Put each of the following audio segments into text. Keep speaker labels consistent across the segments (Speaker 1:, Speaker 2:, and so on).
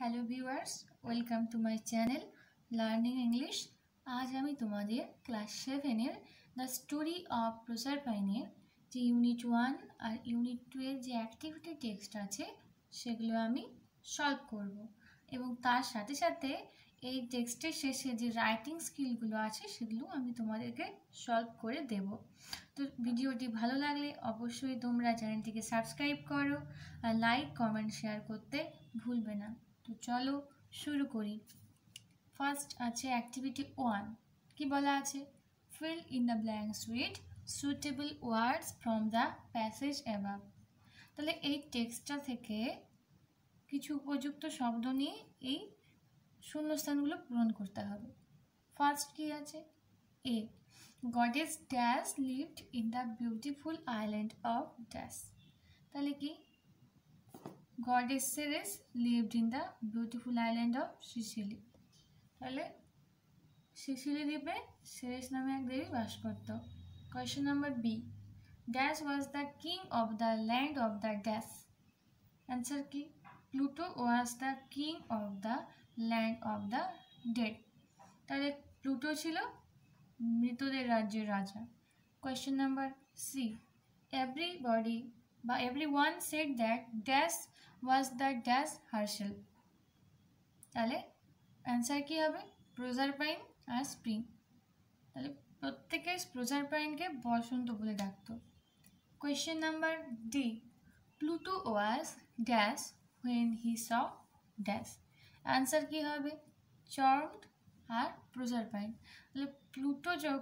Speaker 1: Hello viewers, welcome to my channel learning English. আজ আমি তোমাদের ক্লাস 7-এর দ্য স্টোরি অফ প্রোসারপাইনের যে ইউনিট 1 আর unit 2 এর যে অ্যাক্টিভিটি টেক্সট আছে সেগুলো আমি সলভ করব এবং তার সাথে সাথে এই টেক্সটের শেষে যে রাইটিং স্কিলগুলো আছে সেগুলো আমি তোমাদেরকে সলভ করে দেব। তো ভিডিওটি ভালো লাগলে অবশ্যই তোমরা চ্যানেলটিকে সাবস্ক্রাইব করো আর লাইক কমেন্ট শেয়ার করতে ভুলবে না। তো চলো শুরু করি। ফার্স্ট আছে অ্যাক্টিভিটি 1। কি বলা আছে? Fill in the blanks with suitable words from the passage above. তাহলে এই টেক্সটটা থেকে কিছু উপযুক্ত শব্দ নিয়ে এই শূন্যস্থানগুলো পূরণ করতে হবে। ফার্স্ট কি আছে? A goddess dash lived in the beautiful island of dash. তাহলে কি? Goddess Ceres lived in the beautiful island of Sicily. তাহলে সিসিলি দ্বীপে সেরেস নামে এক দেবী বাস করত। Question number B, dash was the king of the land of the dash. Answer কি? Pluto was the king of the land of the dead. তাহলে Pluto ছিল মৃতদের রাজ্যের রাজা। কোয়েশ্চেন নাম্বার সি, এভরিবডি বা everyone said that dash was the dash herself. তাহলে answer কি হবে? প্রোসারপাইন আর স্প্রিং। তাহলে প্রত্যেকে প্রোসারপাইনকে বসন্ত বলে ডাকতো। Question number D, Pluto was dash when he saw dash. Answer কি হবে? চার্মড আর প্রোসারপাইন। তাহলে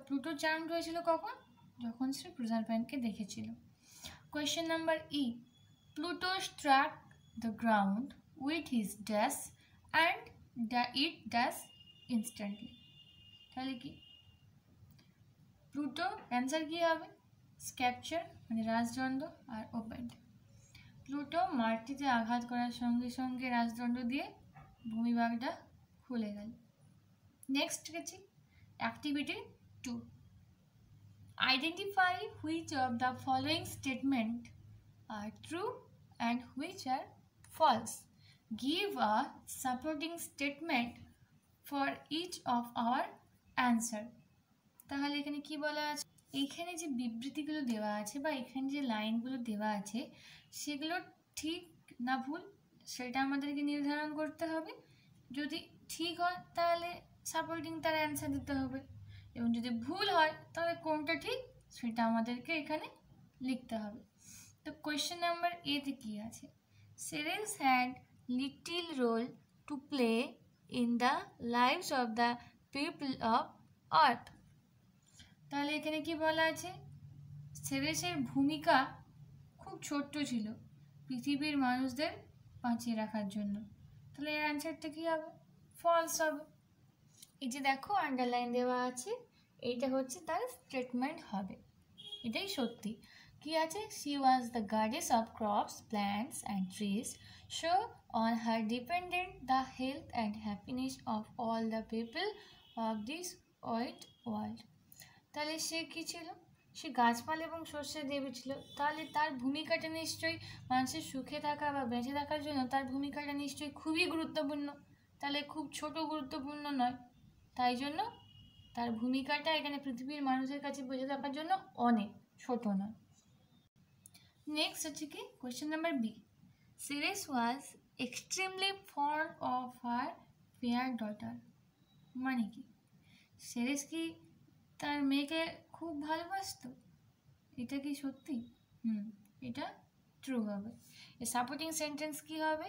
Speaker 1: প্লুটো চার্মড হয়েছিল কখন? যখন সে প্রোসারপাইনকে দেখেছিল। Question number E, Pluto struck the ground with his dash and it dash instantly. তাহলে কি? প্লুটো অ্যান্সার কি হবে? স্ক্যাপচার মানে রাজদণ্ড আর ওপেন্ড। প্লুটো মাটিতে আঘাত করার সঙ্গে সঙ্গে রাজদণ্ড দিয়ে ভূমিভাগটা খুলে গেল। নেক্সট গেছি activity 2। Identify which of the following statement are true and which are false. Give a supporting statement for each of our answer. তাহলে এখানে কি বলা আছে? এখানে যে বিবৃতিগুলো দেওয়া আছে বা এখানে যে লাইনগুলো দেওয়া আছে সেগুলো ঠিক না ভুল সেটা আমাদেরকে নির্ধারণ করতে হবে। যদি ঠিক হয় তাহলে সাপোর্টিং তার অ্যান্সার দিতে হবে এবং যদি ভুল হয় তাহলে কোনটা ঠিক সেটা আমাদেরকে এখানে লিখতে হবে। তো কোয়েশ্চেন নাম্বার এতে কি আছে? Ceres had little role to play in the lives of the people of Earth. তাহলে এখানে কি বলা আছে? সেরেসের ভূমিকা খুব ছোট্ট ছিল পৃথিবীর মানুষদের বাঁচিয়ে রাখার জন্য। তাহলে এর অ্যান্সারটা কি হবে? ফলস হবে। এই যে দেখো আন্ডারলাইন দেওয়া আছে, এইটা হচ্ছে তার স্টেটমেন্ট হবে, এটাই সত্যি। কি আছে? she was the goddess of crops, plants and trees, so on her depended the health and happiness of all the people of this wide world. তাহলে সে কি ছিল? সে গাছপালা এবং শস্যের দেবী ছিল। তাহলে তার ভূমিকাটা নিশ্চয়ই মানুষের সুখে থাকা বা বেঁচে থাকার জন্য তার ভূমিকাটা নিশ্চয়ই খুবই গুরুত্বপূর্ণ। তাহলে খুব ছোট গুরুত্বপূর্ণ নয়, তাই জন্য তার ভূমিকাটা এখানে পৃথিবীর মানুষের কাছে বেঁচে থাকার জন্য অনেক ছোট নয়। নেক্সট হচ্ছে কি question number B, Ceres was extremely fond of her fair daughter. মানে কি? সেরেস কি তার মেয়েকে খুব ভালোবাসতো? এটা কি সত্যি? এটা ট্রু হবে। এর সাপোর্টিং সেন্টেন্স কি হবে?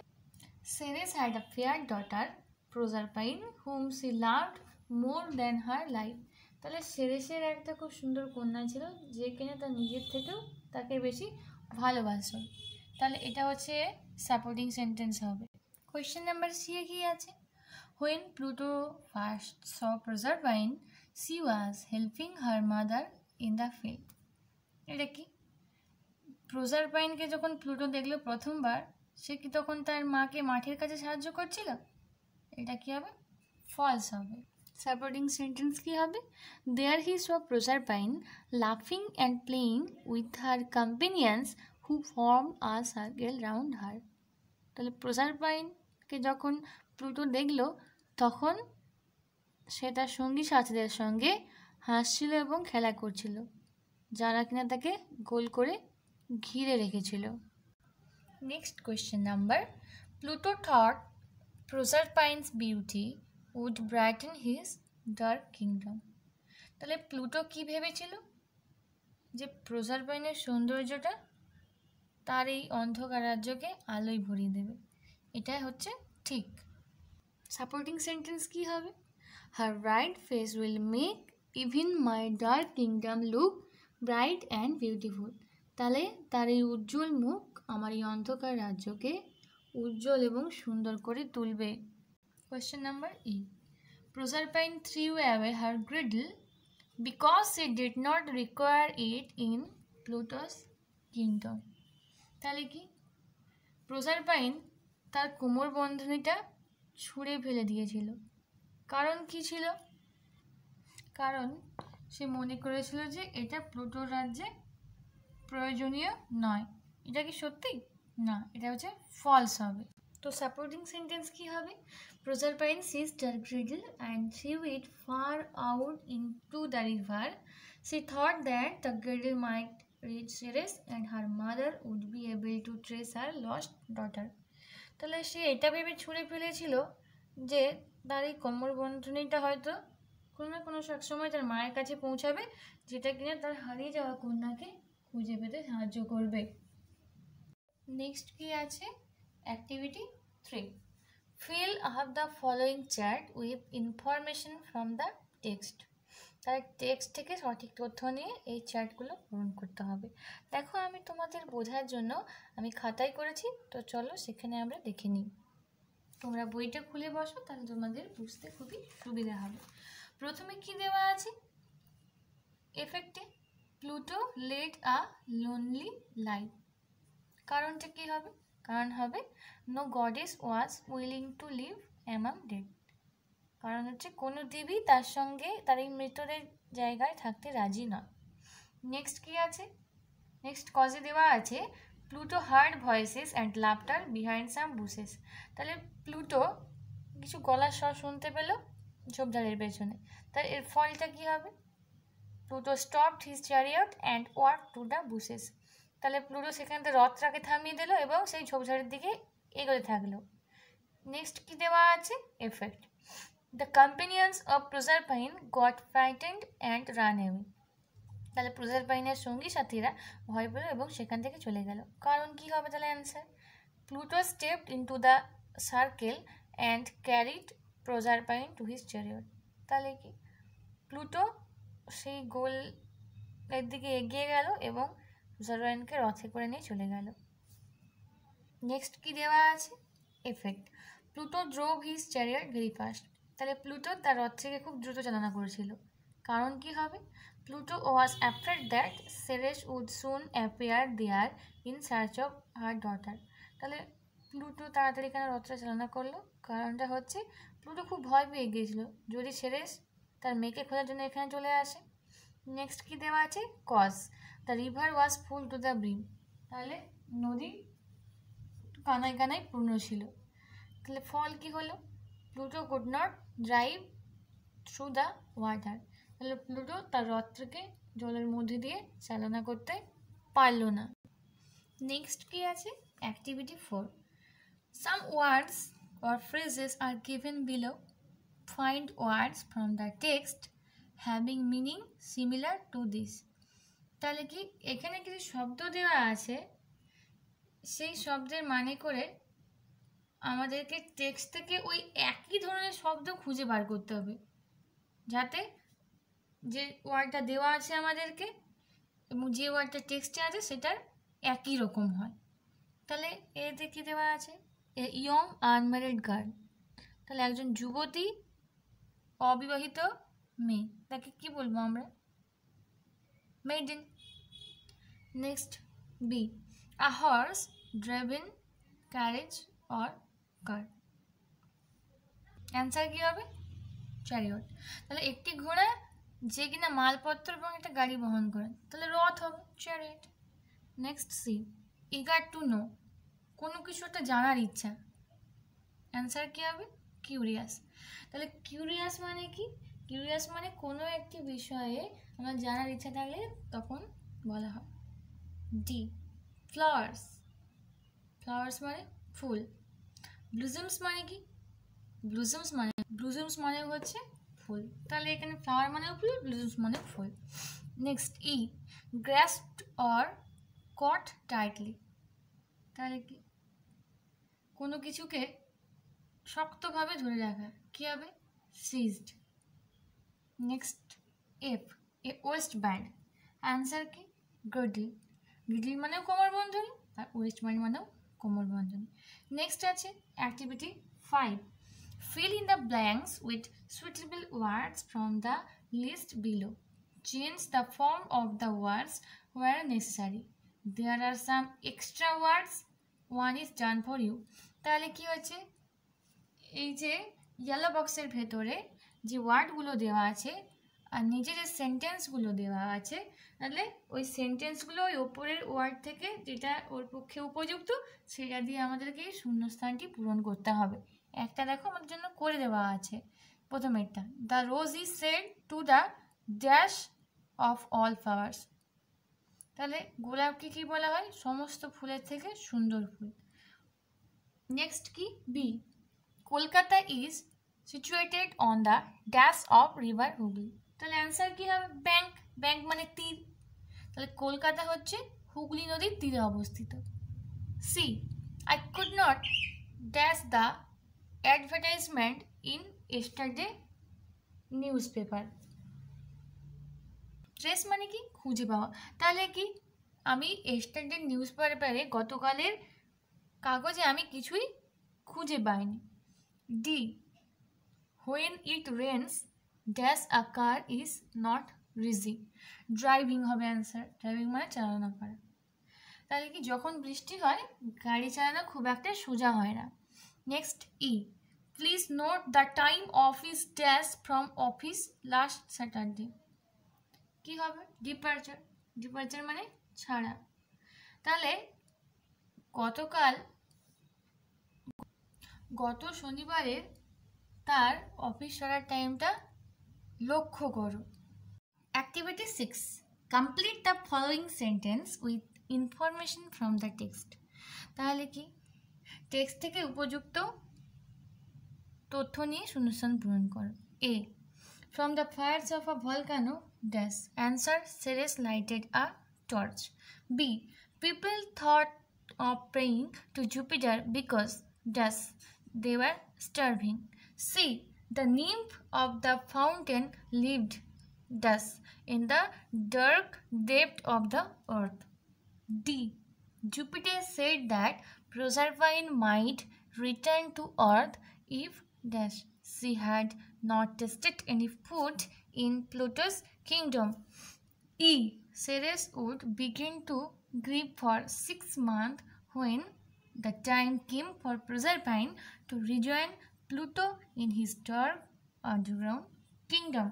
Speaker 1: Ceres had a fair daughter, Proserpine, whom she loved more than her life. তাহলে সেরেসের একটা খুব সুন্দর কন্যা ছিল যে কিনা তার নিজের থেকেও তাকে বেশি ভালোবাসো। তাহলে এটা হচ্ছে সাপোর্টিং সেন্টেন্স হবে। কোয়েশ্চেন নাম্বার সি এ কি আছে? When Pluto first saw Proserpine, she was helping her mother in the field. এটা কি? প্রোসারপাইনকে যখন প্লুটো দেখলো প্রথমবার, সে কি তখন তার মাকে মাঠের কাজে সাহায্য করছিল? এটা কি হবে? ফলস হবে। সাপোর্টিং সেন্টেন্স কি হবে? There he saw Proserpine laughing and playing with her companions who formed a circle round her. তাহলে প্রোসারপাইন কে যখন প্লুটো দেখলো তখন সে তার সঙ্গী সাথীদের সঙ্গে হাসছিল এবং খেলা করছিল, যারা কিনা তাকে গোল করে ঘিরে রেখেছিল। Next question number, Pluto thought Proserpine's beauty would brighten his dark kingdom. তাহলে প্লুটো কি ভেবেছিল? যে প্রোসারপাইনের সৌন্দর্যটা তার এই অন্ধকার রাজ্যকে আলোয় ভরিয়ে দেবে। এটাই হচ্ছে ঠিক। সাপোর্টিং সেন্টেন্স কি হবে? Her bright face will make even my dark kingdom look bright and beautiful. তাহলে তার এই উজ্জ্বল মুখ আমার এই অন্ধকার রাজ্যকে উজ্জ্বল এবং সুন্দর করে তুলবে। Question number E, Proserpine threw away her girdle because she did not require it in Pluto's kingdom. তাহলে কি? প্রোসারপাইন তার কোমর বন্ধনীটা ছুঁড়ে ফেলে দিয়েছিল। কারণ কি ছিল? কারণ সে মনে করেছিল যে এটা প্লুটোর রাজ্যে প্রয়োজনীয় নয়। এটা কি সত্যি? না, এটা হচ্ছে ফলস হবে। তো সাপোর্টিং সেন্টেন্স কি হবে? Proserpine seized her girdle and threw it far out into the river. She thought that the girdle might reach Ceres and her mother would be able to trace her lost daughter. তাহলে সে এটা ভেবে ছুঁড়ে ফেলেছিল যে তার এই কোমর বন্ধনীটা হয়তো কোনো না কোনো সময় তার মায়ের কাছে পৌঁছাবে, যেটা কিনা তার হারিয়ে যাওয়া কন্যাকে খুঁজে পেতে সাহায্য করবে। নেক্সট কি আছে? Activity 3, fill up the following chart with information from the text. তার টেক্সট থেকে সঠিক তথ্য নিয়ে এই চার্টগুলো পূরণ করতে হবে। দেখো, আমি তোমাদের বোঝার জন্য আমি খাতায় করেছি, তো চলো সেখানে আমরা দেখে নিই। তোমরা বইটা খুলে বসো, তাহলে তোমাদের বুঝতে খুবই সুবিধা হবে। প্রথমে কি দেওয়া আছে? এফেক্টে Pluto led a lonely life. কারণটা কি হবে? কারণ হবে no goddess was willing to live among dead. কারণ হচ্ছে কোনো দেবী তার সঙ্গে তার এই মৃতদের জায়গায় থাকতে রাজি নয়। নেক্সট কি আছে? নেক্সট কজে দেওয়া আছে Pluto hard voices and laughter behind সাম বুসেস। তাহলে প্লুটো কিছু গলার স্বর শুনতে পেল ঝোপঝাড়ের পেছনে। তাহলে এর ফলটা কি হবে? Pluto stopped his chariot and walk to the বুসেস। তাহলে প্লুটো সেখান থেকে রথটাকে থামিয়ে দিল এবং সেই ঝোপঝাড়ের দিকে এগোতে থাকলো। নেক্সট কি দেওয়া আছে? Effect, the companions of Proserpine got frightened and ran away. তাহলে প্রোসারপাইনের সঙ্গী সাথীরা ভয় পেল এবং সেখান থেকে চলে গেল। কারণ কি হবে তাহলে answer? Pluto stepped into the circle and carried Proserpine to his chariot. তাহলে কি? প্লুটো সেই গোল এর দিকে এগিয়ে গেল এবং প্রোসারপাইনকে রথে করে নিয়ে চলে গেল। নেক্সট কি দেওয়া আছে? Effect, Pluto drove his chariot very fast. তাহলে প্লুটো তার রথ থেকে খুব দ্রুত চালনা করেছিল। কারণ কি হবে? Pluto was afraid that Ceres would soon appear there in search of her daughter. তাহলে প্লুটো তাড়াতাড়ি কেন রথটা চালনা করলো? কারণটা হচ্ছে প্লুটো খুব ভয় পেয়ে গিয়েছিল যদি সেরেস তার মেয়েকে খোঁজার জন্য এখানে চলে আসে। নেক্সট কি দেওয়া আছে? Cause, the river was full to the brim. তাহলে নদী কানায় কানায় পূর্ণ ছিল। তাহলে ফল কি হলো? Pluto could not drive through the water. তাহলে প্লুটো তার রথটাকে জলের মধ্যে দিয়ে চালনা করতে পারল না। নেক্সট কি আছে? Activity 4, some words or phrases are given below. Find words from the text having meaning similar to this. তাহলে কি? এখানে কিছু শব্দ দেওয়া আছে, সেই শব্দের মানে করে আমাদেরকে টেক্সট থেকে ওই একই ধরনের শব্দ খুঁজে বার করতে হবে, যাতে যে ওয়ার্ডটা দেওয়া আছে আমাদেরকে এবং যে ওয়ার্ডটা টেক্সটে আছে সেটার একই রকম হয়। তাহলে এতে কি দেওয়া আছে? A young unmarried girl. তাহলে একজন যুবতী অবিবাহিত মেয়ে, তাকে কি বলবো আমরা? Maiden. Next B, a horse driven carriage or car. Answer কি হবে? চ্যারিয়ট। তাহলে একটি ঘোড়া যে কিনা মালপত্র এবং একটা গাড়ি বহন করে, তাহলে রথ হবে, chariot. Next C, eager to know, কোনো কিছু একটা জানার ইচ্ছা। অ্যান্সার কি হবে? কিউরিয়াস। তাহলে কিউরিয়াস মানে কি? কিউরিয়াস মানে কোনো একটি বিষয়ে আমার জানার ইচ্ছা থাকলে তখন বলা হয়। D, flowers. ফ্লাওয়ার্স মানে ফুল। ব্লুজমস মানে কি? ব্লুজমস মানে হচ্ছে ফুল। তাহলে এখানে ফ্লাওয়ার মানেও ফুল, ব্লুজমস মানে ফুল। Next E, grasped or caught tightly. তাহলে কি? কোনো কিছুকে শক্তভাবে ধরে রাখা, কি হবে? Seized. Next F, a waist band. Answer কি? গডল। গডল মানেও কোমর বন্ধনী আর ওয়েস্ট ব্যান্ড মানেও কোমর বন্ধনী। নেক্সট আছে activity 5, fill in the blanks with suitable words from the list below. Change the form of the words where necessary. There are some extra words, one is done for you. তাহলে কি হচ্ছে? এই যে yellow বক্সের ভেতরে যে ওয়ার্ডগুলো দেওয়া আছে আর নিচে যে সেন্টেন্সগুলো দেওয়া আছে, তাহলে ওই সেন্টেন্সগুলো ওই ওপরের ওয়ার্ড থেকে যেটা ওর পক্ষে উপযুক্ত সেটা দিয়ে আমাদেরকে শূন্যস্থানটি পূরণ করতে হবে। একটা দেখো আমাদের জন্য করে দেওয়া আছে, প্রথমেরটা, the rose is said to the dash of all flowers. তাহলে গোলাপকে কি বলা হয়? সমস্ত ফুলের থেকে সুন্দর ফুল। নেক্সট কি? B, Kolkata is situated on the dash of river Hooghly. তাহলে অ্যান্সার কি হবে? ব্যাঙ্ক। ব্যাঙ্ক মানে তীর। তাহলে কলকাতা হচ্ছে হুগলি নদীর তীরে অবস্থিত। C, I could not dash the advertisement in yesterday newspaper. Trace মানে কি? খুঁজে পাওয়া। তাহলে কি? আমি এস্টারডে নিউজ পেপারে গতকালের কাগজে আমি কিছুই খুঁজে পাইনি। D, when it rains dash a car is not easy. Driving হবে অ্যান্সার। ড্রাইভিং মানে চালানো করা। তাহলে কি? যখন বৃষ্টি হয় গাড়ি চালানো খুব একটা সোজা হয় না। Next E, please note the time of his dash from office last Saturday. কি হবে? ডিপারচার। ডিপারচার মানে ছাড়া। তাহলে গত শনিবারের তার অফিস ছাড়ার টাইমটা লক্ষ্য করো। Activity 6, complete the following sentence with information from the text. তাহলে কি? টেক্সট থেকে উপযুক্ত তথ্য নিয়ে শূন্যস্থান পূরণ করো। A, from the fires of a volcano dash. Answer, Ceres lighted a torch. B, people thought of praying to Jupiter because thus they were starving. C, the nymph of the fountain lived thus in the dark depth of the earth. D, Jupiter said that Proserpine might return to earth if dash she had not tasted any food in Pluto's kingdom. E, Ceres would begin to grieve for 6 months when the time came for Proserpine to rejoin Pluto in his dark underground kingdom.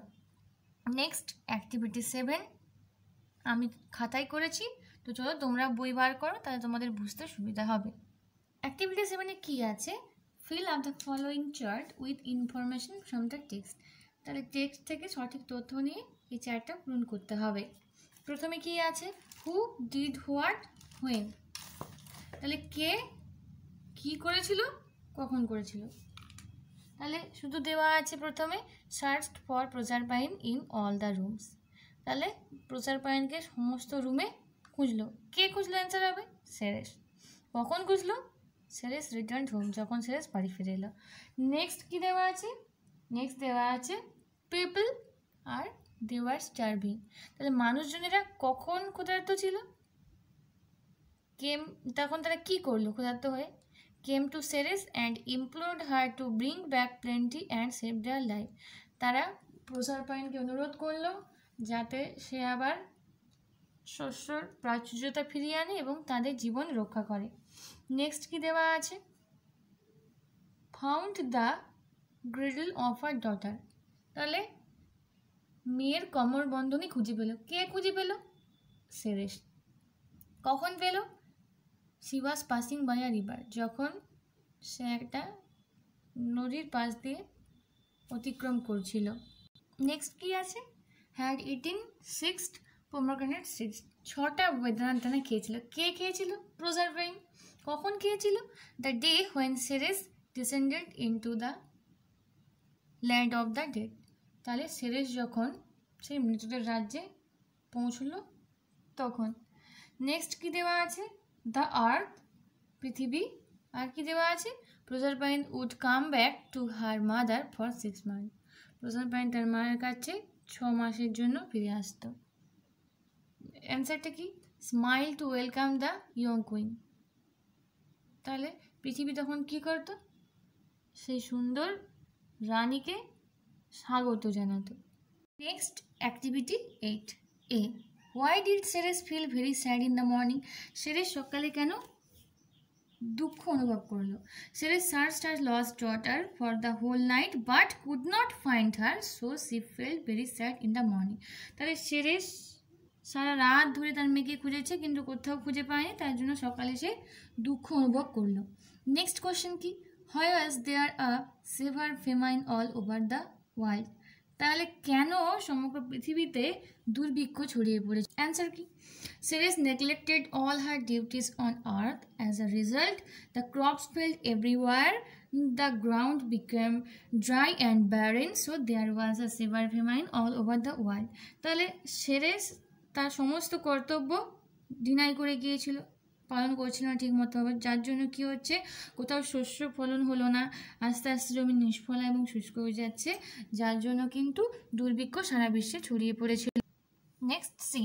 Speaker 1: Next, activity 7, আমি খাতায় করেছি, তো চলো তোমরা বই বার করো, তাহলে তোমাদের বুঝতে সুবিধা হবে। অ্যাক্টিভিটি 7-এ কি আছে? Fill up the following chart with information from the text. তাহলে টেক্সট থেকে সঠিক তথ্য নিয়ে এই চার্টটা পূরণ করতে হবে। প্রথমে কি আছে? Who did what when. তাহলে কে কি করেছিল, কখন করেছিল। তাহলে শুধু দেওয়া আছে প্রথমে searched for Proserpine in all the rooms. তাহলে প্রোজারপাইনকে সমস্ত রুমে খুঁজলো। কে খুঁজলো? অ্যান্সার হবে সেরেস। কখন খুঁজলো? সেরেস রিটার্ন হোম, যখন সেরেস বাড়ি ফিরে এলো। নেক্সট কি দেওয়া আছে? নেক্সট দেওয়া আছে people are they were starving. তাহলে মানুষজনেরা কখন ক্ষুধার্ত ছিল? কেম, তখন তারা কি করলো ক্ষুধার্ত হয়ে? Came to Ceres and implored her to bring back plenty and save their life. তারা প্রোসারপাইনকে অনুরোধ করলো যাতে সে আবার শস্যর প্রাচুর্যতা ফিরিয়ে আনে এবং তাদের জীবন রক্ষা করে। নেক্সট কি দেওয়া আছে? Found the girdle of her daughter. তাহলে মেয়ের কোমর বন্ধনী খুঁজে পেল। কে খুঁজে পেল? সেরেস। কখন পেল? She was passing by a river, যখন সে একটা নদীর পাশ দিয়ে অতিক্রম করছিল। নেক্সট কি আছে, হ্যাড ইটিন 6 pomegranate seeds, 6টা বেদানার দানা খেয়েছিল। কে খেয়েছিল? প্রোজারপাইন। কখন খেয়েছিল? The day when Ceres descended into the land of the dead. তাহলে সেরেস যখন সেই মৃতদের রাজ্যে পৌঁছলো তখন। নেক্সট কি দেওয়া আছে, দ্য আর্থ, পৃথিবী। আর কি দেওয়া আছে, Proserpine would come back to her mother for 6 months, প্রোজারপাইন তার মায়ের কাছে 6 মাসের জন্য ফিরে আসতো। অ্যান্সারটা কি, smile to welcome the young queen. তাহলে পৃথিবী তখন কি করতো, সেই সুন্দর রানীকে স্বাগত জানাতো। Next activity 8A, why did Ceres feel very sad in the morning, Ceres সকালে কেন দুঃখ অনুভব করলো? Ceres searched her lost daughter for the whole night but could not find her, so she felt very sad in the morning. তাহলে Ceres সারা রাত ধরে তার মেয়েকে খুঁজেছে কিন্তু কোথাও খুঁজে পায়নি, তার জন্য সকালে সে দুঃখ অনুভব করলো। নেক্সট কোয়েশ্চেন কি, why was there a severe famine all over the world, তাহলে কেন সমগ্র পৃথিবীতে দুর্ভিক্ষ ছড়িয়ে পড়েছে? অ্যান্সার কি, Ceres neglected all her duties on earth, as a result the crops failed everywhere, the ground became dry and barren, so there was a severe famine all over the world. তাহলে Ceres তার সমস্ত কর্তব্য deny করে গিয়েছিল, পালন করছিল না ঠিকমতো হবে, যার জন্য কি হচ্ছে, কোথাও শস্য ফলন হলো না, আস্তে আস্তে জমি নিষ্ফলা এবং শুষ্ক হয়ে যাচ্ছে, যার জন্য কিন্তু দুর্ভিক্ষ সারা বিশ্বে ছড়িয়ে পড়েছিল। Next C,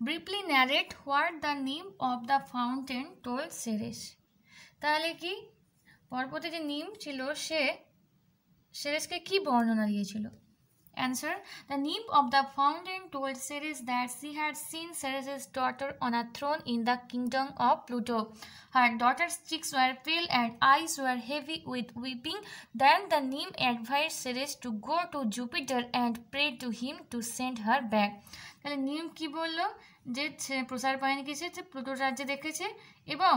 Speaker 1: briefly narrate what the name of the fountain told Ceres. তাহলে কি, পর্বতে যে নিম ছিল সে সেরেসকে কি বর্ণনা দিয়েছিল? Answer, the nymph of the fountain told Ceres that she had seen Ceres' daughter on a throne in the kingdom of Pluto. Her daughter's cheeks were pale and eyes were heavy with weeping. Then the nymph advised Ceres to go to Jupiter and pray to him to send her back. তাহলে nymph কি বলল, যে প্রোসারপাইনকে সে প্লুটোর রাজ্যে দেখেছে এবং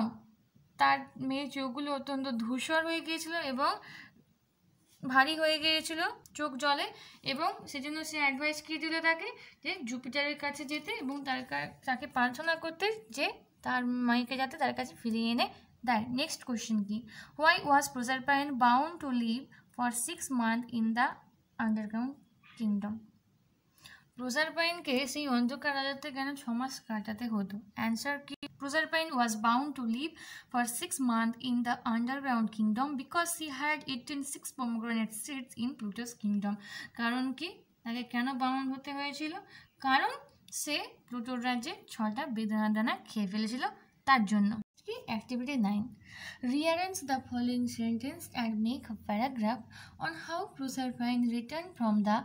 Speaker 1: তার মেয়ের চোখগুলো অত্যন্ত ধূসর হয়ে গিয়েছিল এবং ভারী হয়ে গিয়েছিল চোখ জলে, এবং সেজন্য সে অ্যাডভাইস কি দিল তাকে, যে জুপিটারের কাছে যেতে এবং তাকে প্রার্থনা করতে যে তার মাইকে যাতে তার কাছে ফিরিয়ে এনে দেয়। নেক্সট কোয়েশ্চেন কি, why was Proserpine bound to live for 6 months in the underground kingdom. প্রোসারপাইনকে সেই অন্ধকার রাজত্বে কেন 6 মাস কাটাতে হতো? অ্যান্সার কি, Proserpine was bound to live for 6 months in the underground kingdom because she had eaten 6 pomegranate seeds in Pluto's kingdom. কারণ কি, তাকে কেন বাউন্ড হতে হয়েছিল? কারণ সে প্লুটোর রাজ্যে 6টা বেদানা দানা খেয়ে ফেলেছিল, তার জন্য। কি, activity 9, rearrange the following sentence and make a paragraph on how Proserpine returned from the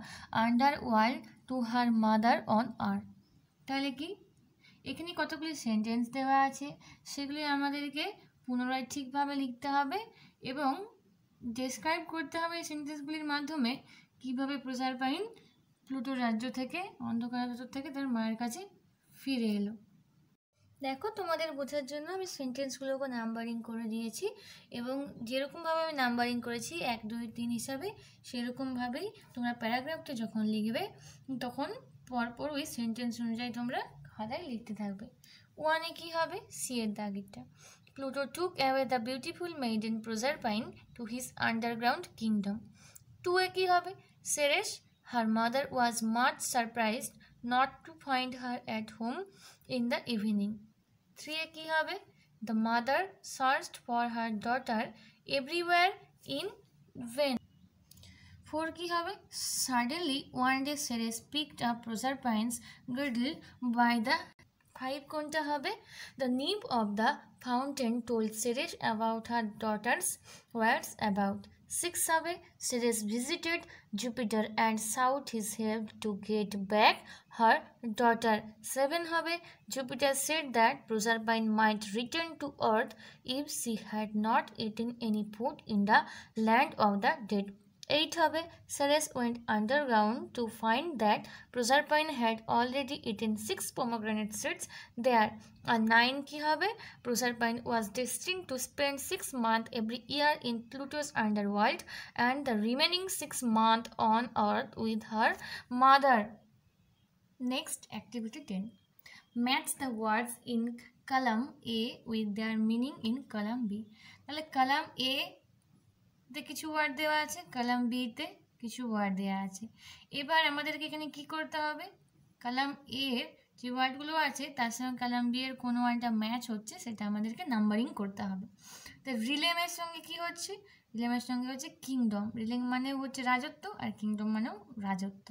Speaker 1: underworld to her mother on earth. তাহলে কি, এখানে কতগুলি সেন্টেন্স দেওয়া আছে, সেগুলি আমাদেরকে পুনরায় ঠিকভাবে লিখতে হবে এবং ডেসক্রাইব করতে হবে এই সেন্টেন্সগুলির মাধ্যমে কিভাবে প্রোসারপাইন প্লুটোর রাজ্য থেকে, অন্ধকার রাজ্য থেকে তার মায়ের কাছে ফিরে এলো। দেখো, তোমাদের বোঝার জন্য আমি সেন্টেন্সগুলোকে নাম্বারিং করে দিয়েছি এবং যেরকমভাবে আমি নাম্বারিং করেছি 1, 2, 3 হিসাবে, সেরকমভাবেই তোমরা প্যারাগ্রাফটা যখন লিখবে তখন পরপর ওই সেন্টেন্স অনুযায়ী তোমরা খাতায় লিখতে থাকবে। 1-এ কী হবে, সি এর দাগেরটা, Pluto took away the beautiful maiden Proserpine to his underground kingdom. 2-এ কী হবে, Ceres her mother was much surprised not to find her at home in the evening. 3-এ কি হবে, the mother searched for her daughter everywhere in vain. 4 কি হবে, suddenly one day Ceres picked up Proserpine's girdle by the 5 কোনটা হবে, the nymph of the fountain told Ceres about her daughter's whereabouts. 6 হবে, Ceres visited Jupiter and sought his help to get back her daughter. 7 হবে, Jupiter said that Proserpine might return to Earth if she had not eaten any food in the land of the dead. 8 হবে Ceres went underground to find that Proserpine had already eaten 6 pomegranate seeds there. আর 9 কি হবে Proserpine was destined to spend 6 months every year in Pluto's underworld and the remaining 6 months on Earth with her mother. Next, activity 10. Match the words in column A with their meaning in column B. তাহলে column A তে কিছু word দেওয়া আছে, column B তে কিছু word দেওয়া আছে। এবার আমাদেরকে এখানে কি করতে হবে, কলাম এ এর যে ওয়ার্ডগুলো আছে তার সঙ্গে কলাম বি এর কোন ওয়ার্ডটা ম্যাচ হচ্ছে সেটা আমাদেরকে নাম্বারিং করতে হবে। তো রিলেমের সঙ্গে কি হচ্ছে, রিলেমের সঙ্গে হচ্ছে কিংডম, রিলেম মানে হচ্ছে রাজত্ব আর কিংডম মানেও রাজত্ব।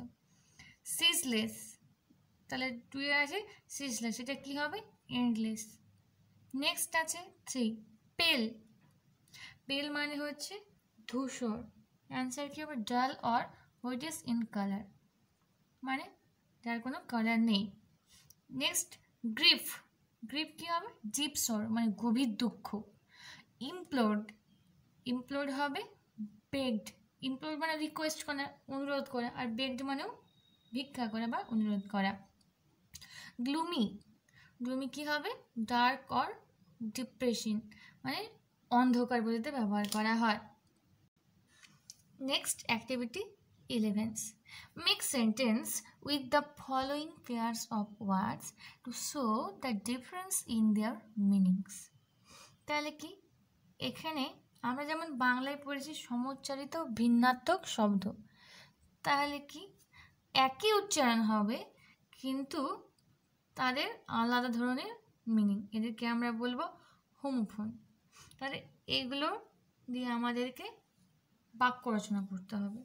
Speaker 1: সিজলেস, তাহলে টুয়ে আছে সিজলেস, এটা কি হবে এন্ডলেস। নেক্সট আছে 3 পেল, পেল মানে হচ্ছে ধূসর, অ্যান্সার কি হবে ডাল অর হোয়াইটিশ ইন কালার, মানে যার কোনো কালার নেই। নেক্সট গ্রিফ, গ্রিফ কি হবে জিপসর মানে গভীর দুঃখ। ইমপ্লোড, ইমপ্লোড হবে বেগড, ইমপ্লোড মানে রিকোয়েস্ট করা, অনুরোধ করা, আর বেগড মানেও ভিক্ষা করা বা অনুরোধ করা। গ্লুমি, গ্লুমি কি হবে ডার্ক অর ডিপ্রেশন মানে অন্ধকার বোঝাতে ব্যবহার করা হয়। Next activity 11. Make sentence with the following pairs of words to show the difference in their meanings. তাহলে কি এখানে আমরা যেমন বাংলায় পড়েছি সমুচ্চারিত ভিন্নাত্মক শব্দ, তাহলে কি একই উচ্চারণ হবে কিন্তু তাদের আলাদা ধরনের মিনিং, এদেরকে আমরা বলবো হোমোফোন। তাহলে এগুলো দিয়ে আমাদেরকে বাক্য রচনা করতে হবে।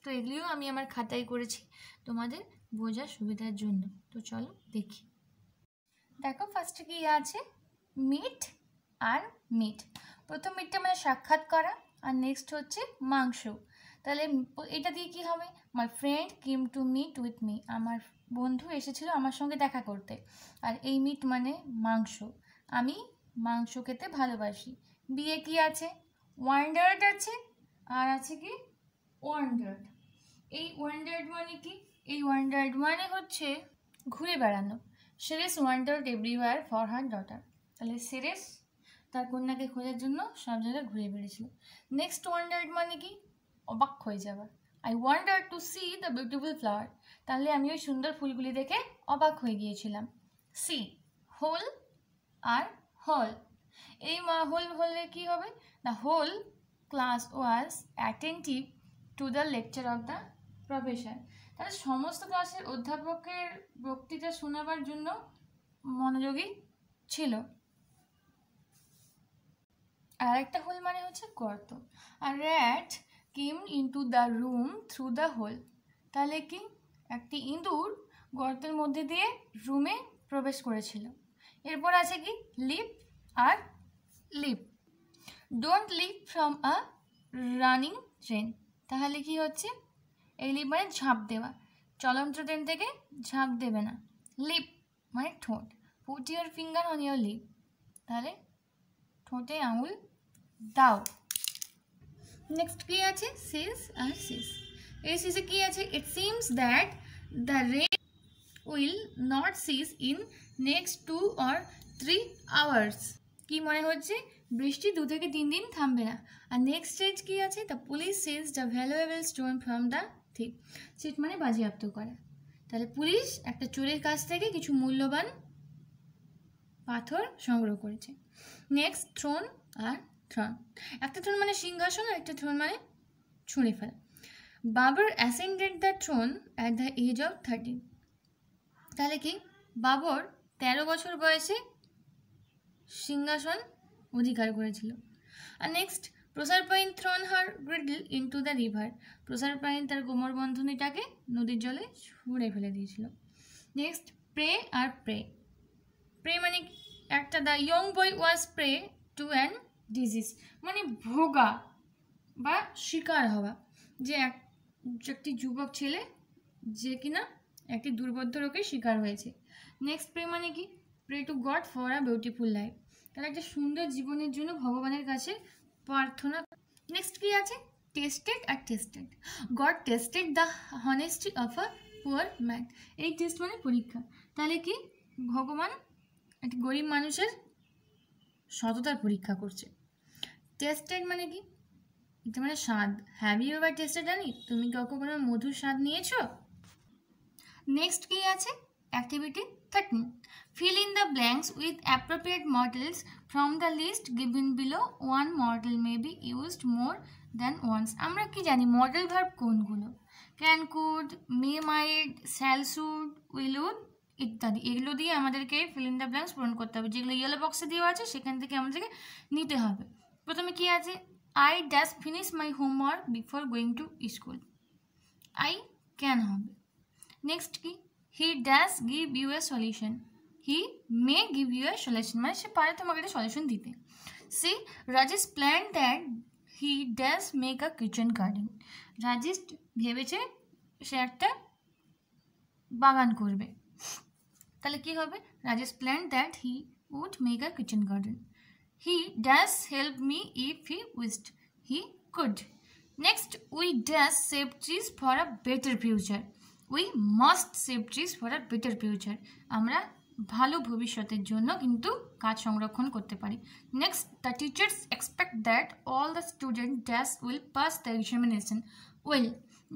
Speaker 1: তো এগুলিও আমি আমার খাতায় করেছি তোমাদের বোঝার সুবিধার জন্য। তো চলো দেখি। দেখো ফার্স্টে কি আছে মিট আর মিট। প্রথম মিটটা মানে সাক্ষাৎ করা, আর নেক্সট হচ্ছে মাংস। তাহলে এটা দিয়ে কি হবে my friend came to meet with me, আমার বন্ধু এসেছিল আমার সঙ্গে দেখা করতে। আর এই মিট মানে মাংস, আমি মাংস খেতে ভালোবাসি। বিয়ে কি আছে ওয়ান্ডার্ড আছে, আর আছে কি ওয়ান্ডার্ড। এই ওয়ান্ডার্ড মানে কি, এই ওয়ান্ডার্ড মানে হচ্ছে ঘুরে বেড়ানো। Ceres wandered everywhere for her daughter, তাহলে সেরেস তার কন্যাকে খোঁজার জন্য সব জায়গায় ঘুরে বেড়েছিল। নেক্সট ওয়ান্ডার্ড মানে কি অবাক হয়ে যাওয়া, I wonder to see the beautiful flower, তাহলে আমি ওই সুন্দর ফুলগুলি দেখে অবাক হয়ে গিয়েছিলাম। সি হোল আর হল, এই হোল হলে কি হবে the whole class was attentive to the lecture of the professor, তাহলে সমস্ত ক্লাসের অধ্যাপকের বক্তৃতা শোনাবার জন্য মনোযোগী ছিল। আর একটা হোল মানে হচ্ছে গর্ত, আর rat came into the room through the hole, তাহলে কি একটি ইঁদুর গর্তের মধ্যে দিয়ে রুমে প্রবেশ করেছিল। এরপর আছে কি লিপ আর lip, don't leap from a running train, তাহলে কি হচ্ছে এই লিপ মানে ঝাঁপ দেওয়া, চলন্ত ট্রেন থেকে ঝাঁপ দেবে না। লিপ মানে ঠোঁট, put your finger on your lip, তাহলে ঠোঁটে আঙুল দাও। নেক্সট কি আছে সিজ আর সিজ, এই সিজে কি আছে it seems that the rain will not cease in next 2 or 3 hours, কি মনে হচ্ছে বৃষ্টি 2 থেকে 3 দিন থামবে না। আর নেক্সট স্টেজ কি আছে the police seize the valuable stone from the thief, চিট মানে বাজেয়াপ্ত করা, তাহলে পুলিশ একটা চোরের কাছ থেকে কিছু মূল্যবান পাথর সংগ্রহ করেছে। নেক্সট থ্রোন আর থ্রন, একটা থ্রোন মানে সিংহাসন আর একটা থ্রোন মানে ছুঁড়ে ফেলা। Babur ascended the throne at the age of 13, তাহলে কি বাবর 13 বছর বয়সে সিংহাসন অধিকার করেছিল। আর next Proserpine thrown her girdle into the river, Proserpine তার কোমর বন্ধনীটাকে নদীর জলে ছুঁড়ে ফেলে দিয়েছিল। নেক্সট প্রে আর প্রে, প্রে মানে একটা the young boy was prey to an disease, মানে ভোগা বা শিকার হওয়া, যে একটি যুবক ছেলে যে কিনা একটি দুর্বোধ্য রোগের শিকার হয়েছে। নেক্সট প্রে মানে কি pray to God for a beautiful life, তাহলে একটা সুন্দর জীবনের জন্য ভগবানের কাছে প্রার্থনা। নেক্সট কি আছে টেস্টেড আর tested. God tested the honesty of a poor man. এই টেস্ট মানে পরীক্ষা। তাহলে কি ভগবান একটি গরিব মানুষের সততার পরীক্ষা করছে। টেস্টেড মানে কি? এটা মানে স্বাদ। হ্যাভ ইউ এভার টেস্টেড হানি? তুমি কখনো মধুর স্বাদ নিয়েছো? নেক্সট কি আছে? Activity 13. Fill in the blanks with appropriate models from the list given below. One model may be used more than once. আমরা কি জানি মডেল ভার্ব কোনগুলো? Can, could, may, might, shall, should, will, would ইত্যাদি। এগুলো দিয়ে আমাদেরকে fill in the blanks পূরণ করতে হবে। যেগুলো ইয়েলো বক্সে দেওয়া আছে সেখান থেকে আমাদেরকে নিতে হবে। প্রথমে কি আছে? I dash finish my homework before going to school. I can হবে। নেক্সট কি? He dash give you a solution. He may give you a solution, মানে সে পারে তোমাকে একটা সলিউশন দিতে। C Rajesh plan that he dash make a kitchen garden. Rajesh ভেবেছে সে একটা বাগান করবে। তাহলে কি হবে? Rajesh plan that he would make a kitchen garden. He dash help me if he wished. He could. Next, we dash save trees for a better future. We must save trees for a better future. আমরা ভালো ভবিষ্যতের জন্য কিন্তু গাছ সংরক্ষণ করতে পারি। Next, the teachers expect that all the student dash will pass the examination. Will.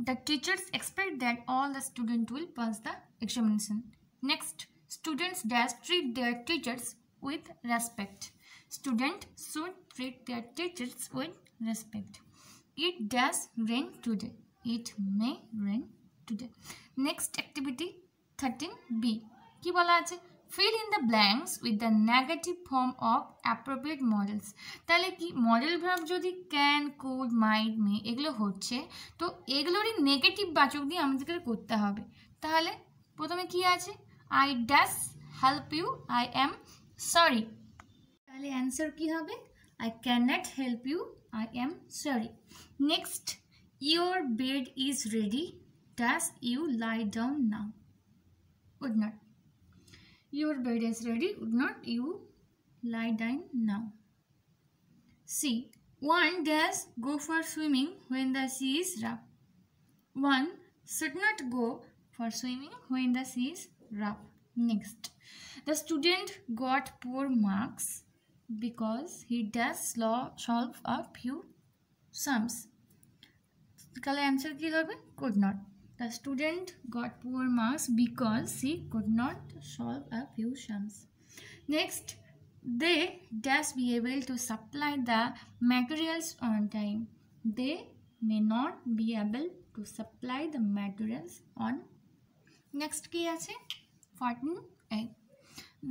Speaker 1: The teachers expect that all the student will pass the examination. Next, students dash treat their teachers with respect. Student should treat their teachers with respect. It does rain today. It may rain today. Next activity 13B. কি বলা আছে? Fill in the blanks with the negative form of appropriate models. তাহলে কি modal verb যদি can, could, মাইট, মে এগুলো হচ্ছে, তো এগুলোরই negative বাচক দিয়ে আমাদেরকে করতে হবে। তাহলে প্রথমে কি আছে? I dash help you, I am sorry. তাহলে অ্যান্সার কি হবে? I cannot help you, I am sorry. Next, your bed is ready. Does you lie down now? Would not. Your bed is ready. Would not you lie down now? C. One does go for swimming when the sea is rough. One should not go for swimming when the sea is rough. Next, the student got poor marks because he does solve a few sums. তাহলে answer কি হবে? Could not. The student got poor marks because he could not solve a few sums. Next, they does be able to supply the materials on time. They may not be able to supply the materials on. Next কি আছে? 14A.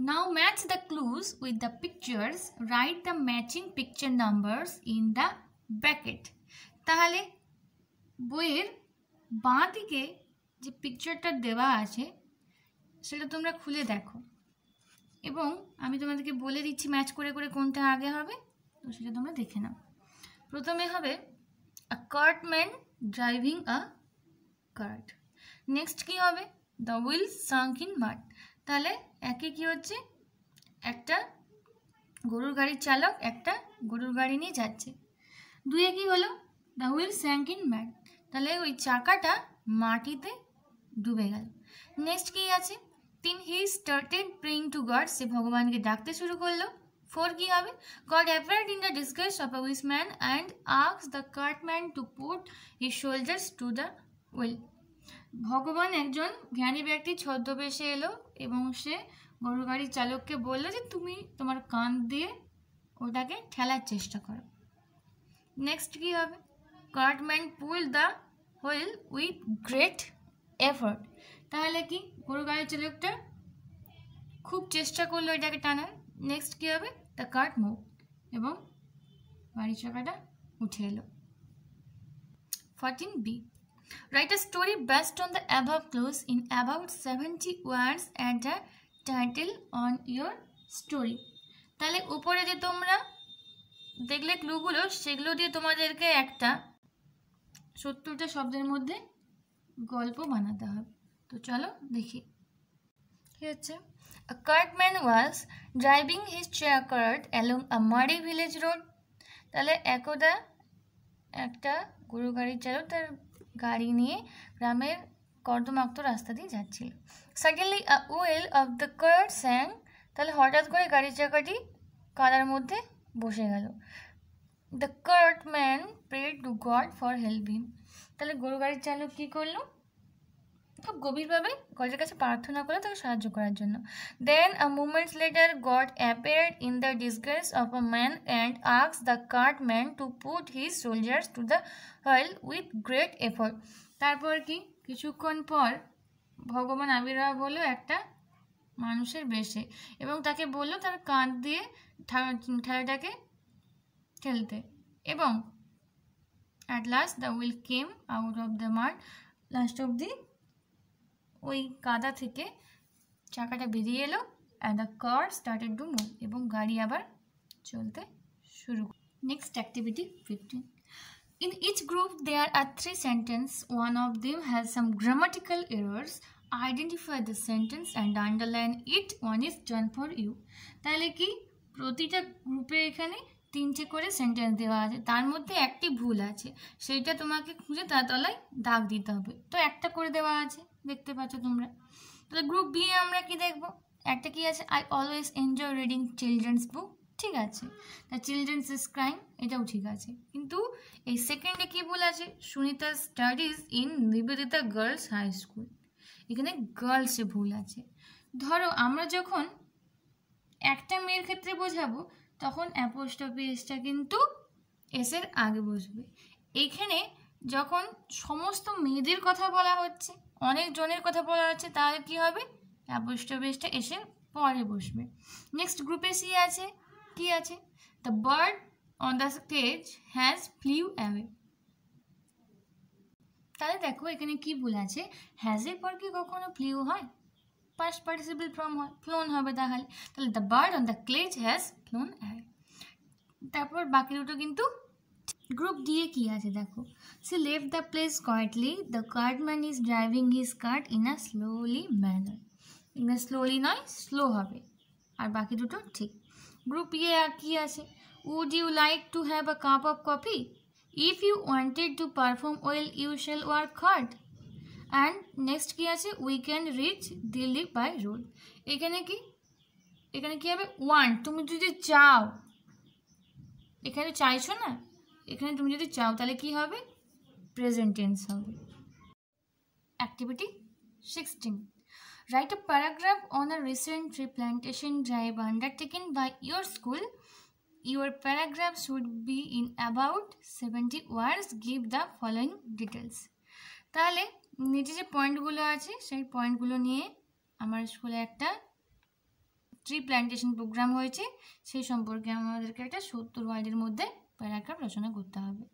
Speaker 1: Now match the clues with the pictures. Write the matching picture numbers in the bracket. তাহলে বইয়ের বাঁ দিকে যে পিকচারটা দেওয়া আছে সেটা তোমরা খুলে দেখো এবং আমি তোমাদেরকে বলে দিচ্ছি ম্যাচ করে করে কোনটা আগে হবে, তো সেটা তোমরা দেখে নাও। প্রথমে হবে আ কার্টম্যান ড্রাইভিং আ কার্ট। নেক্সট কি হবে? The wheel sunk in মাড। তাহলে একে কি হচ্ছে? একটা গরুর গাড়ির চালক একটা গরুর গাড়ি নিয়ে যাচ্ছে। দুয়ে কি হলো? The wheel sank in mad. তাহলে ওই চাকাটা মাটিতে ডুবে গেল। নেক্সট কি আছে? 3, he started praying to God. সে ভগবানকে ডাকতে শুরু করলো। 4 কি হবে? God appeared in the disguise of a wise man and asked the cartman to put his shoulders to the wheel. ভগবান একজন জ্ঞানী ব্যক্তি ছদ্মবেশে এলো এবং সে গরু গাড়ির চালককে বললো যে তুমি তোমার কান দিয়ে ওটাকে ঠেলার চেষ্টা করো। নেক্সট কি হবে? Cartman pull the wheel with great effort. তাহলে কি গরু গাড়ির চালকটা খুব চেষ্টা করলো এটাকে টানার। নেক্সট কি হবে? দ্য কার্ট মুভ এবং গাড়ির চাকাটা উঠে এলো। 14B. Write a story based on the above clues in about 70 words and a title on your story. তাহলে উপরে যে তোমরা দেখলে ক্লুগুলো সেগুলো দিয়ে তোমাদেরকে একটা 70টা শব্দের মধ্যে গল্প বানাতে হবে। তো চলো দেখি কি হচ্ছে। A cartman was driving his chair cart along a muddy village road. তাহলে একদা একটা গরু গাড়ির চালক তার গাড়ি নিয়ে গ্রামের কর্দমাক্ত রাস্তা দিয়ে যাচ্ছিল। Suddenly a wheel of the car স্যাং, তাহলে হঠাৎ করে গাড়ির চাকাটি কাদার মধ্যে বসে গেল। The cart man prayed two God for help him, তাহলে গরু গাড়ির চালক কী করলো, খুব গভীরভাবে গডের কাছে প্রার্থনা করলো তাকে সাহায্য করার জন্য। Then a moments later God appeared in the disguise of a man and asked the cart man to put his shoulders to the wheel with great effort. তারপর কি কিছুক্ষণ পর ভগবান আবির্ভাব হলো একটা মানুষের বেশে এবং তাকে বললো তার কাঁধ দিয়ে ঠেলাটাকে ঠেলতে, এবং at last the wheel came out of the মাড, last অব্দি ওই কাদা থেকে চাকাটা বেরিয়ে এলো। And the car started to move, এবং গাড়ি আবার চলতে শুরু। Next activity 15. In each group there are 3 sentences. One of them has some grammatical errors. Identify the sentence and underline it. One is done for you. তাহলে কি প্রতিটা গ্রুপে এখানে 3টে করে সেন্টেন্স দেওয়া আছে, তার মধ্যে একটি ভুল আছে, সেইটা তোমাকে খুঁজে তার তলায় দাগ দিতে হবে। তো একটা করে দেওয়া আছে, দেখতে পাচ্ছ তোমরা। তাহলে গ্রুপ বি আমরা কি দেখব, একটা কি আছে, I always enjoy reading children's book, ঠিক আছে। দ্য চিলড্রেন্স ইজ ক্রাইং, এটাও ঠিক আছে। কিন্তু এই সেকেন্ডে কি ভুল আছে, Sunita studies in Nivedita girls high school, এখানে গার্লসে ভুল আছে। ধরো আমরা যখন একটা মেয়ের ক্ষেত্রে বোঝাবো তখন অ্যাপোস্ট্রফি এসটা কিন্তু এসের আগে বসবে। এইখানে যখন সমস্ত মেয়েদের কথা বলা হচ্ছে, অনেক জনের কথা বলা হচ্ছে, তাহলে কি হবে, অ্যাপোস্ট্রফি এসটা এসে পরে বসবে। নেক্সট গ্রুপে সি আছে, কি আছে, the bird on the stage has flew away. তাহলে দেখো এখানে কি ভুল আছে, হ্যাজের পর কি কখনো ফ্লিউ হয়, পাস্ট পার্টিসিপল ফর্ম হয়, ফ্লোন হবে। তাহলে the bird on the ক্লেজ has flown away. তারপর বাকি দুটো কিন্তু। গ্রুপ ডি এ কি আছে দেখো, she left the place quietly, the cartman is driving his cart in a slowly manner, এখানে স্লোলি নয় স্লো হবে, আর বাকি দুটো ঠিক। গ্রুপ এ কি আছে, would you like to have a cup of coffee, if you wanted to perform well you shall work hard. And next কি আছে, we can reach Delhi by road, এখানে কি হবে, ওয়ান্ট, তুমি যদি চাও, এখানে চাইছো না, এখানে তুমি যদি চাও তাহলে কি হবে, প্রেজেন্ট টেন্স হবে। Activity 16. Write a paragraph on a recent tree plantation drive undertaken by your school. Your paragraph should be in about 70 words. Give the following details. তাহলে নিচে যে পয়েন্টগুলো আছে সেই পয়েন্টগুলো নিয়ে আমার স্কুলে একটা ট্রি প্ল্যান্টেশন প্রোগ্রাম হয়েছে, সেই সম্পর্কে আমাদেরকে একটা 70 ওয়ার্ডের মধ্যে প্যারাগ্রাফ রচনা করতে হবে।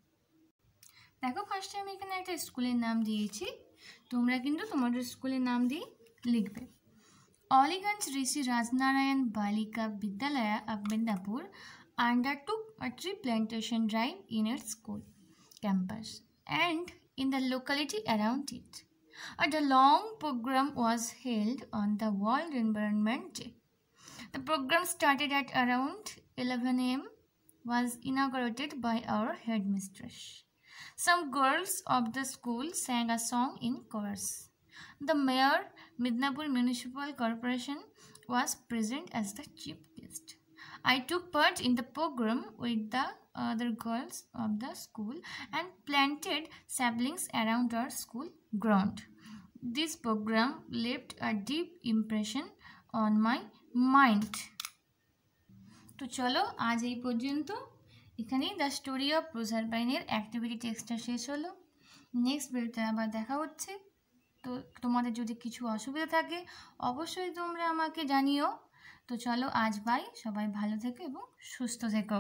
Speaker 1: দেখো ফার্স্টে আমি এখানে একটা স্কুলের নাম দিয়েছি, তোমরা কিন্তু তোমাদের স্কুলের নাম দিয়ে লিখবে। অলিগঞ্জ ঋষি রাজনারায়ণ বালিকা বিদ্যালয় of Midnapur undertook a tree plantation drive in its school campus and in the locality around it. A long program was held on the World Environment Day. The program started at around 11 a.m. was inaugurated by our headmistress. Some girls of the school sang a song in chorus. The mayor, Midnapur Municipal Corporation, was present as the chief guest. I took part in the program with the other girls of the school and planted saplings around our school ground. This program left a deep impression on my mind. তো চলো আজ এই পর্যন্ত, এখানেই the story of প্রোজারপাইনের activity টেক্সটটা শেষ হলো। Next ভিডিওতে আবার দেখা হচ্ছে। তো তোমাদের যদি কিছু অসুবিধা থাকে অবশ্যই তোমরা আমাকে জানিও। তো চলো আজ বাই, সবাই ভালো থেকো এবং সুস্থ থেকো।